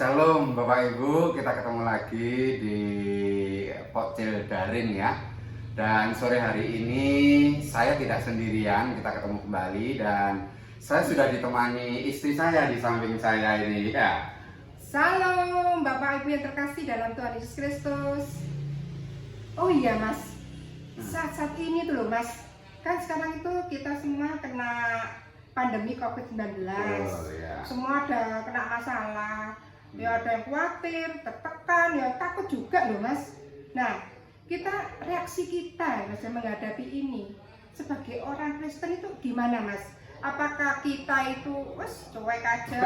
Shalom Bapak Ibu, kita ketemu lagi di Pocil Daring ya. Dan sore hari ini saya tidak sendirian, kita ketemu kembali dan saya sudah ditemani istri saya di samping saya ini ya. Salam Bapak Ibu yang terkasih dalam Tuhan Yesus Kristus. Oh iya Mas, saat ini tuh loh Mas, kan sekarang itu kita semua kena pandemi COVID-19. Ya. Semua ada kena masalah, ya ada yang khawatir, tertekan, ya takut juga loh Mas. Nah, reaksi kita Mas menghadapi ini sebagai orang Kristen itu gimana Mas? Apakah kita itu cuek aja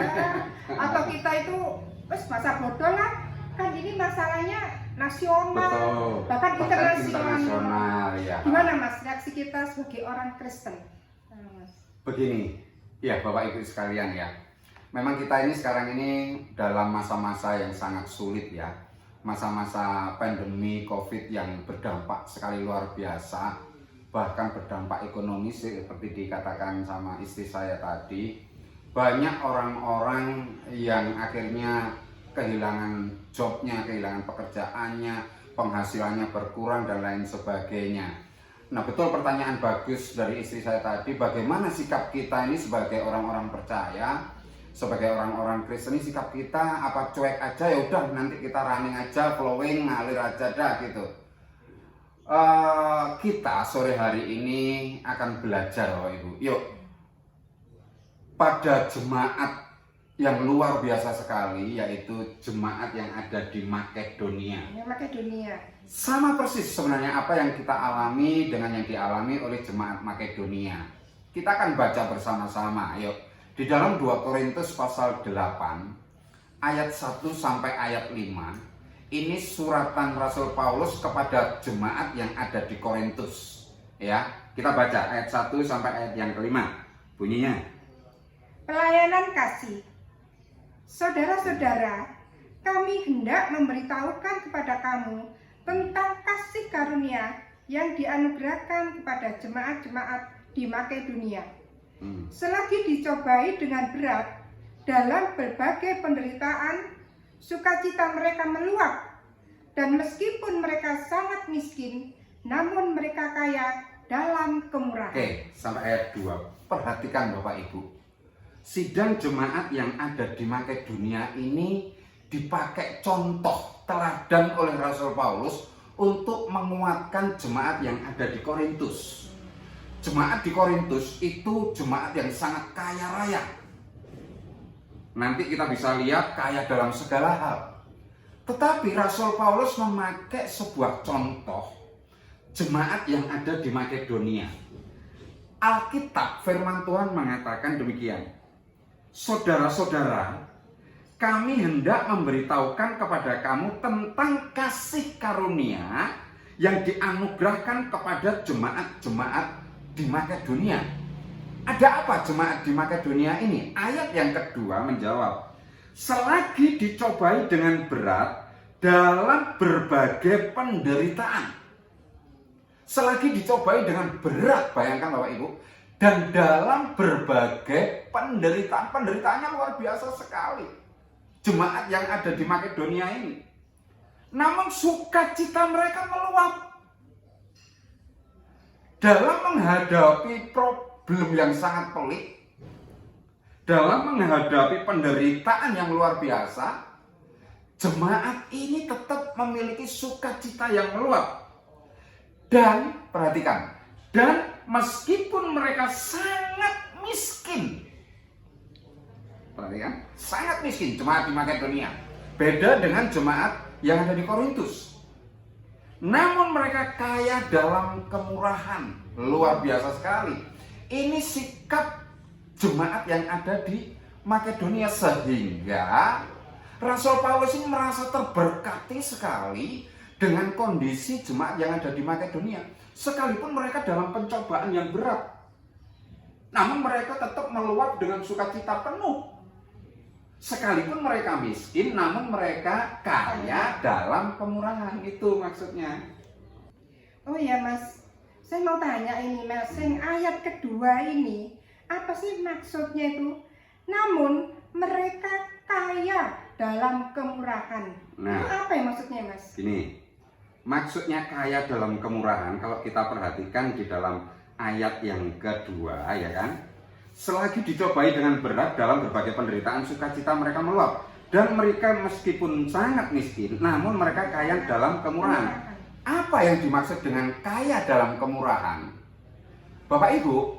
atau kita itu masa bodoh lah? Kan ini masalahnya nasional. Betul. Bahkan internasional ya. Gimana Mas reaksi kita sebagai orang Kristen? Begini, ya Bapak Ibu sekalian ya. Memang kita ini sekarang ini dalam masa-masa yang sangat sulit ya. Masa-masa pandemi COVID yang berdampak sekali luar biasa. Bahkan berdampak ekonomis seperti dikatakan sama istri saya tadi. Banyak orang-orang yang akhirnya kehilangan jobnya, kehilangan pekerjaannya, penghasilannya berkurang dan lain sebagainya. Nah betul, pertanyaan bagus dari istri saya tadi, bagaimana sikap kita ini sebagai orang-orang percaya, sebagai orang-orang Kristen ini, sikap kita apa cuek aja ya udah nanti kita running aja, flowing, ngalir aja dah gitu. Kita sore hari ini akan belajar Bapak Ibu. Yuk, pada jemaat yang luar biasa sekali, yaitu jemaat yang ada di Makedonia. Makedonia. Sama persis sebenarnya apa yang kita alami dengan yang dialami oleh jemaat Makedonia. Kita akan baca bersama-sama. Yuk, di dalam 2 Korintus pasal 8 ayat 1 sampai ayat 5. Ini suratan Rasul Paulus kepada jemaat yang ada di Korintus. Ya, kita baca ayat 1 sampai ayat yang kelima. Bunyinya, pelayanan kasih. Saudara-saudara, kami hendak memberitahukan kepada kamu tentang kasih karunia yang dianugerahkan kepada jemaat-jemaat di Makedonia. Selagi dicobai dengan berat dalam berbagai penderitaan, sukacita mereka meluap, dan meskipun mereka sangat miskin, namun mereka kaya dalam kemurahan. Oke, sampai ayat 2. Perhatikan Bapak Ibu. Sidang jemaat yang ada di Makedonia ini dipakai contoh teladan oleh Rasul Paulus untuk menguatkan jemaat yang ada di Korintus. Jemaat di Korintus itu jemaat yang sangat kaya raya. Nanti kita bisa lihat kaya dalam segala hal. Tetapi Rasul Paulus memakai sebuah contoh jemaat yang ada di Makedonia. Alkitab firman Tuhan mengatakan demikian. Saudara-saudara, kami hendak memberitahukan kepada kamu tentang kasih karunia yang dianugerahkan kepada jemaat-jemaat di Makedonia. Ada apa jemaat di Makedonia ini? Ayat yang kedua menjawab, selagi dicobai dengan berat dalam berbagai penderitaan. Selagi dicobai dengan berat, bayangkan Bapak Ibu, dan dalam berbagai penderitaan. Penderitaannya luar biasa sekali jemaat yang ada di Makedonia ini. Namun sukacita mereka meluap dalam menghadapi problem yang sangat pelik, dalam menghadapi penderitaan yang luar biasa. Jemaat ini tetap memiliki sukacita yang meluap. Dan perhatikan, dan meskipun mereka sangat miskin, perhatikan, sangat miskin jemaat di Makedonia, beda dengan jemaat yang ada di Korintus. Namun mereka kaya dalam kemurahan, luar biasa sekali. Ini sikap jemaat yang ada di Makedonia, sehingga Rasul Paulus ini merasa terberkati sekali dengan kondisi jemaat yang ada di Makedonia. Sekalipun mereka dalam pencobaan yang berat, namun mereka tetap meluap dengan sukacita penuh. Sekalipun mereka miskin, namun mereka kaya dalam kemurahan. Itu maksudnya. Oh iya Mas, saya mau tanya ini Mas, yang ayat kedua ini, apa sih maksudnya itu? Namun mereka kaya dalam kemurahan. Nah, Itu apa yang maksudnya, Mas? Gini, maksudnya kaya dalam kemurahan, kalau kita perhatikan di dalam ayat yang kedua, ya kan? Selagi dicobai dengan berat dalam berbagai penderitaan, sukacita mereka meluap. Dan mereka meskipun sangat miskin, namun mereka kaya dalam kemurahan. Apa yang dimaksud dengan kaya dalam kemurahan? Bapak Ibu,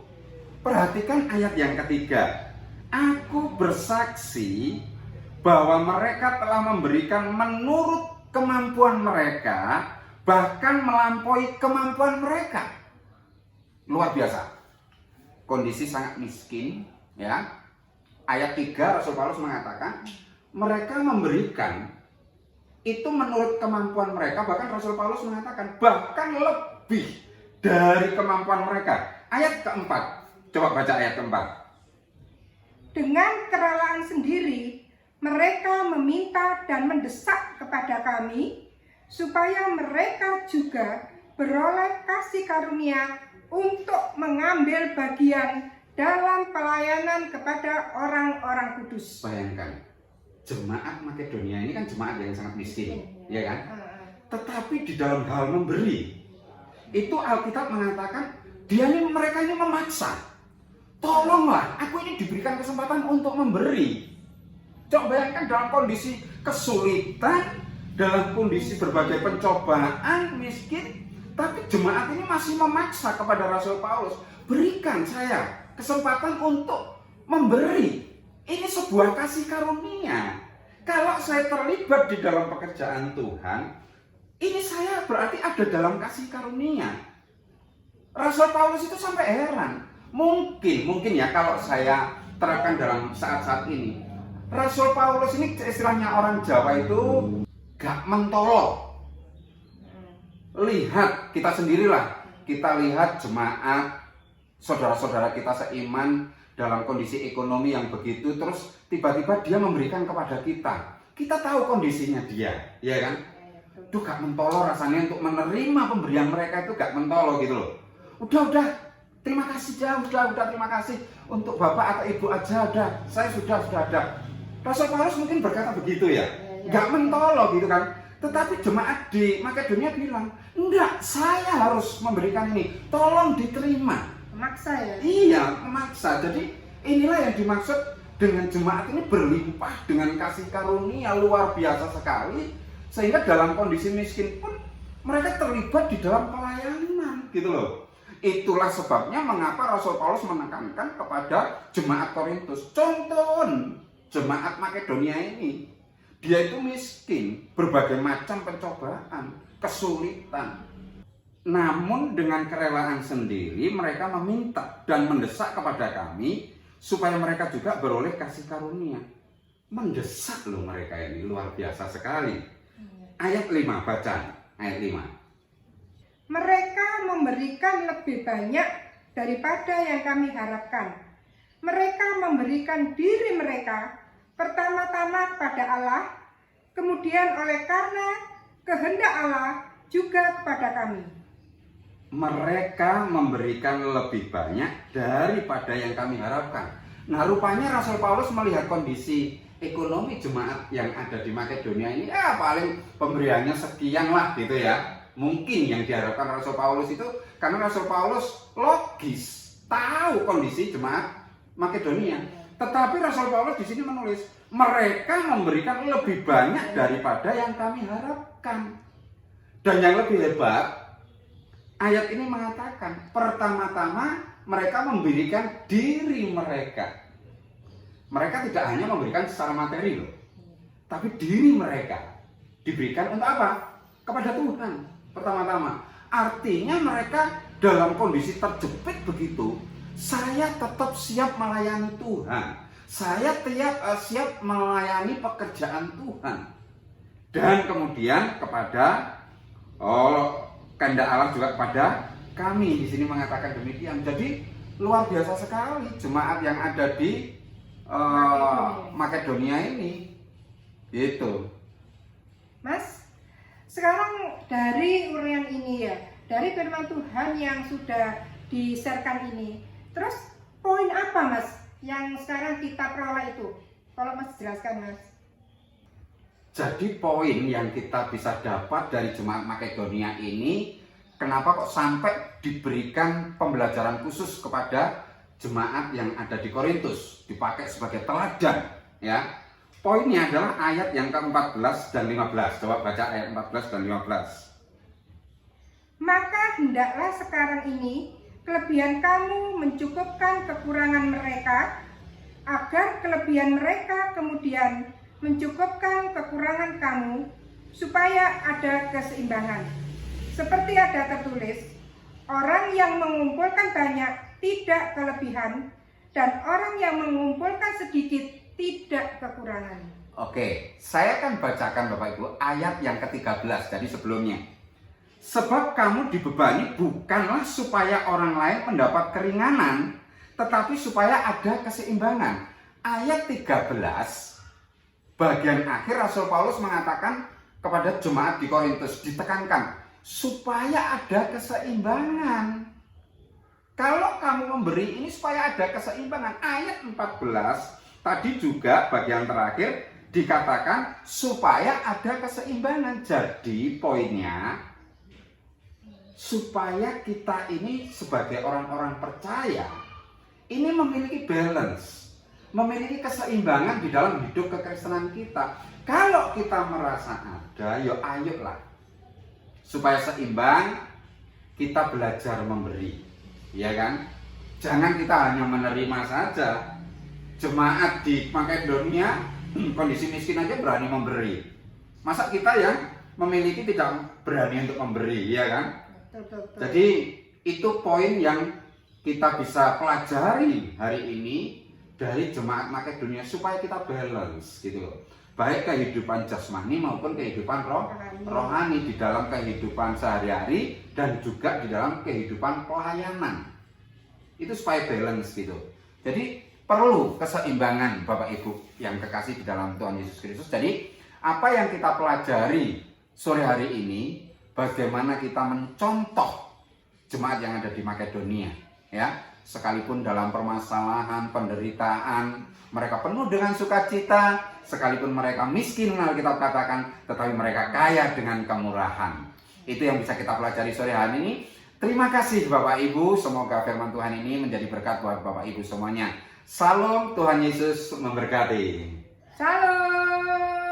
perhatikan ayat yang ketiga. Aku bersaksi bahwa mereka telah memberikan menurut kemampuan mereka, bahkan melampaui kemampuan mereka. Luar biasa. Kondisi sangat miskin, ya. Ayat 3 Rasul Paulus mengatakan mereka memberikan itu menurut kemampuan mereka, bahkan Rasul Paulus mengatakan bahkan lebih dari kemampuan mereka. Ayat keempat, coba baca ayat keempat. Dengan kerelaan sendiri, mereka meminta dan mendesak kepada kami supaya mereka juga beroleh kasih karunia untuk mengambil bagian dalam pelayanan kepada orang-orang kudus. Bayangkan, jemaat Makedonia ini kan jemaat yang sangat miskin, ya kan? Tetapi di dalam hal memberi, itu Alkitab mengatakan mereka ini memaksa. Tolonglah, aku ini diberikan kesempatan untuk memberi. Coba bayangkan dalam kondisi kesulitan, dalam kondisi berbagai pencobaan, miskin, tapi jemaat ini masih memaksa kepada Rasul Paulus, berikan saya kesempatan untuk memberi. Ini sebuah kasih karunia. Kalau saya terlibat di dalam pekerjaan Tuhan, ini saya berarti ada dalam kasih karunia. Rasul Paulus itu sampai heran. Mungkin ya kalau saya terapkan dalam saat-saat ini, Rasul Paulus ini istilahnya orang Jawa itu gak mentolo. Lihat, kita sendirilah. Kita lihat jemaat, saudara-saudara kita seiman dalam kondisi ekonomi yang begitu, terus tiba-tiba dia memberikan kepada kita. Kita tahu kondisinya dia, ya kan? Itu gak mentolo rasanya untuk menerima pemberian mereka, itu gak mentolo gitu loh. Udah, terima kasih udah terima kasih untuk bapak atau ibu aja, udah, saya sudah ada. Rasul Paulus mungkin berkata begitu ya, gak mentolo gitu kan. Tetapi jemaat di Makedonia bilang, enggak, saya harus memberikan ini, tolong diterima. Memaksa ya? Iya, memaksa. Jadi inilah yang dimaksud dengan jemaat ini berlimpah dengan kasih karunia luar biasa sekali, sehingga dalam kondisi miskin pun mereka terlibat di dalam pelayanan gitu loh. Itulah sebabnya mengapa Rasul Paulus menekankan kepada jemaat Korintus, contoh jemaat Makedonia ini, dia itu miskin, berbagai macam pencobaan, kesulitan. Namun dengan kerelaan sendiri mereka meminta dan mendesak kepada kami supaya mereka juga beroleh kasih karunia. Mendesak loh mereka ini, luar biasa sekali. Ayat 5, baca ayat 5. Mereka memberikan lebih banyak daripada yang kami harapkan. Mereka memberikan diri mereka pertama-tama kepada Allah, kemudian oleh karena kehendak Allah juga kepada kami. Mereka memberikan lebih banyak daripada yang kami harapkan. Nah, rupanya Rasul Paulus melihat kondisi ekonomi jemaat yang ada di Makedonia ini, paling pemberiannya sekian lah gitu ya. Mungkin yang diharapkan Rasul Paulus itu, karena Rasul Paulus logis tahu kondisi jemaat Makedonia. Tetapi Rasul Paulus di sini menulis, mereka memberikan lebih banyak daripada yang kami harapkan. Dan yang lebih hebat, ayat ini mengatakan, pertama-tama mereka memberikan diri mereka. Mereka tidak hanya memberikan secara materi loh, tapi diri mereka diberikan untuk apa? Kepada Tuhan pertama-tama. Artinya mereka dalam kondisi terjepit begitu, saya tetap siap melayani Tuhan. Saya siap melayani pekerjaan Tuhan. Dan kemudian kepada kehendak Allah juga kepada kami. Di sini mengatakan demikian. Jadi luar biasa sekali jemaat yang ada di Makedonia ini. Gitu. Mas, sekarang dari uraian ini ya, dari firman Tuhan yang sudah di-sharekan ini, terus poin apa Mas yang sekarang kita peroleh itu? Kalau Mas jelaskan Mas. Jadi poin yang kita bisa dapat dari jemaat Makedonia ini, kenapa kok sampai diberikan pembelajaran khusus kepada jemaat yang ada di Korintus, dipakai sebagai teladan, ya. Poinnya adalah ayat yang ke-14 dan 15. Coba baca ayat 14 dan 15. Maka hendaklah sekarang ini kelebihan kamu mencukupkan kekurangan mereka, agar kelebihan mereka kemudian mencukupkan kekurangan kamu, supaya ada keseimbangan. Seperti ada tertulis, orang yang mengumpulkan banyak tidak kelebihan, dan orang yang mengumpulkan sedikit tidak kekurangan. Oke, saya akan bacakan Bapak Ibu ayat yang ke-13 dari sebelumnya. Sebab kamu dibebani bukanlah supaya orang lain mendapat keringanan, tetapi supaya ada keseimbangan. Ayat 13 bagian akhir Rasul Paulus mengatakan kepada jemaat di Korintus, ditekankan supaya ada keseimbangan. Kalau kamu memberi ini supaya ada keseimbangan. Ayat 14 tadi juga bagian terakhir dikatakan supaya ada keseimbangan. Jadi poinnya, supaya kita ini sebagai orang-orang percaya ini memiliki balance, memiliki keseimbangan di dalam hidup kekristenan kita. Kalau kita merasa ada, yuk ayolah. Supaya seimbang, kita belajar memberi. Ya kan? Jangan kita hanya menerima saja. Jemaat di Makedonia, kondisi miskin aja berani memberi. Masa kita yang memiliki tidak berani untuk memberi, ya kan? Betul. Jadi itu poin yang kita bisa pelajari hari ini dari jemaat Makedonia supaya kita balance gitu loh. Baik kehidupan jasmani maupun kehidupan rohani di dalam kehidupan sehari-hari dan juga di dalam kehidupan pelayanan. Itu supaya balance gitu. Jadi perlu keseimbangan Bapak Ibu yang kekasih di dalam Tuhan Yesus Kristus. Jadi apa yang kita pelajari sore hari ini, bagaimana kita mencontoh jemaat yang ada di Makedonia, ya. Sekalipun dalam permasalahan, penderitaan, mereka penuh dengan sukacita, sekalipun mereka miskin, Alkitab katakan, tetapi mereka kaya dengan kemurahan. Itu yang bisa kita pelajari sore hari ini. Terima kasih Bapak Ibu, semoga firman Tuhan ini menjadi berkat buat Bapak Ibu semuanya. Salam, Tuhan Yesus memberkati. Salam.